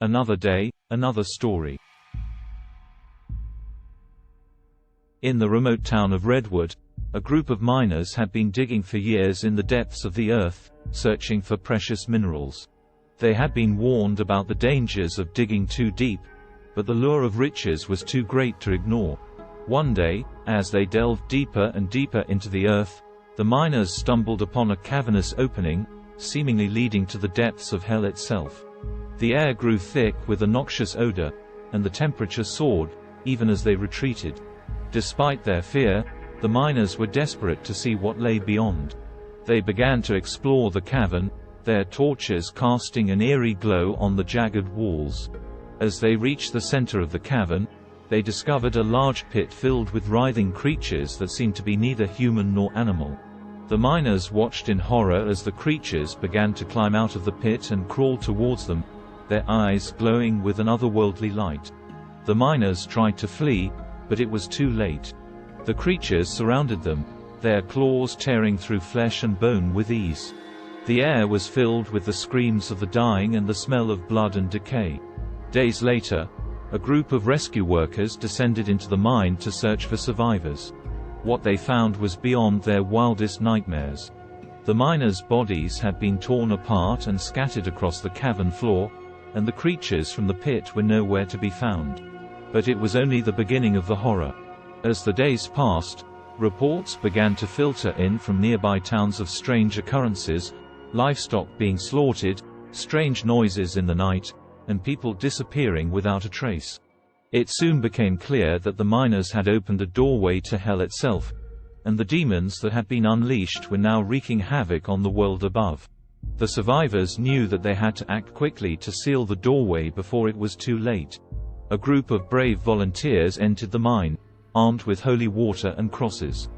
Another day, another story. In the remote town of Redwood, a group of miners had been digging for years in the depths of the earth, searching for precious minerals. They had been warned about the dangers of digging too deep, but the lure of riches was too great to ignore. One day, as they delved deeper and deeper into the earth, the miners stumbled upon a cavernous opening, seemingly leading to the depths of hell itself. The air grew thick with a noxious odor, and the temperature soared, even as they retreated. Despite their fear, the miners were desperate to see what lay beyond. They began to explore the cavern, their torches casting an eerie glow on the jagged walls. As they reached the center of the cavern, they discovered a large pit filled with writhing creatures that seemed to be neither human nor animal. The miners watched in horror as the creatures began to climb out of the pit and crawl towards them, their eyes glowing with an otherworldly light. The miners tried to flee, but it was too late. The creatures surrounded them, their claws tearing through flesh and bone with ease. The air was filled with the screams of the dying and the smell of blood and decay. Days later, a group of rescue workers descended into the mine to search for survivors. What they found was beyond their wildest nightmares. The miners' bodies had been torn apart and scattered across the cavern floor, and the creatures from the pit were nowhere to be found. But it was only the beginning of the horror. As the days passed, reports began to filter in from nearby towns of strange occurrences, livestock being slaughtered, strange noises in the night, and people disappearing without a trace. It soon became clear that the miners had opened a doorway to hell itself, and the demons that had been unleashed were now wreaking havoc on the world above. The survivors knew that they had to act quickly to seal the doorway before it was too late. A group of brave volunteers entered the mine, armed with holy water and crosses.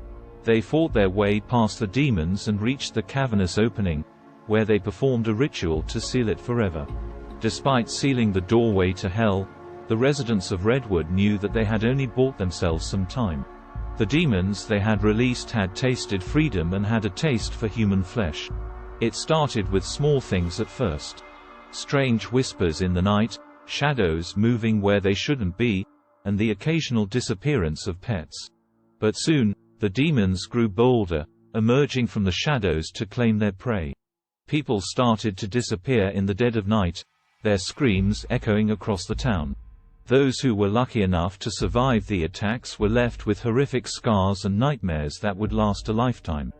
They fought their way past the demons and reached the cavernous opening, where they performed a ritual to seal it forever. Despite sealing the doorway to hell, the residents of Redwood knew that they had only bought themselves some time. The demons they had released had tasted freedom and had a taste for human flesh. It started with small things at first. Strange whispers in the night, shadows moving where they shouldn't be, and the occasional disappearance of pets. But soon, the demons grew bolder, emerging from the shadows to claim their prey. People started to disappear in the dead of night, their screams echoing across the town. Those who were lucky enough to survive the attacks were left with horrific scars and nightmares that would last a lifetime.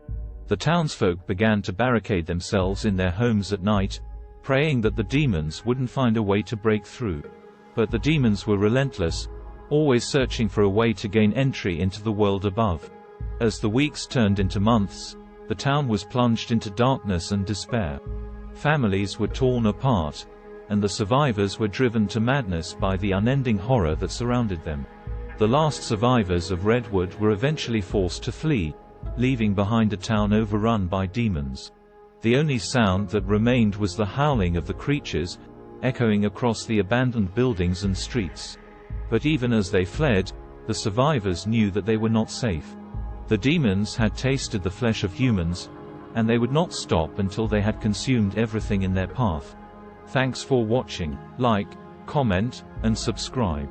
The townsfolk began to barricade themselves in their homes at night, praying that the demons wouldn't find a way to break through. But the demons were relentless, always searching for a way to gain entry into the world above. As the weeks turned into months, the town was plunged into darkness and despair. Families were torn apart, and the survivors were driven to madness by the unending horror that surrounded them. The last survivors of Redwood were eventually forced to flee, leaving behind a town overrun by demons. The only sound that remained was the howling of the creatures, echoing across the abandoned buildings and streets. But even as they fled, the survivors knew that they were not safe. The demons had tasted the flesh of humans, and they would not stop until they had consumed everything in their path. Thanks for watching. Like, comment, and subscribe.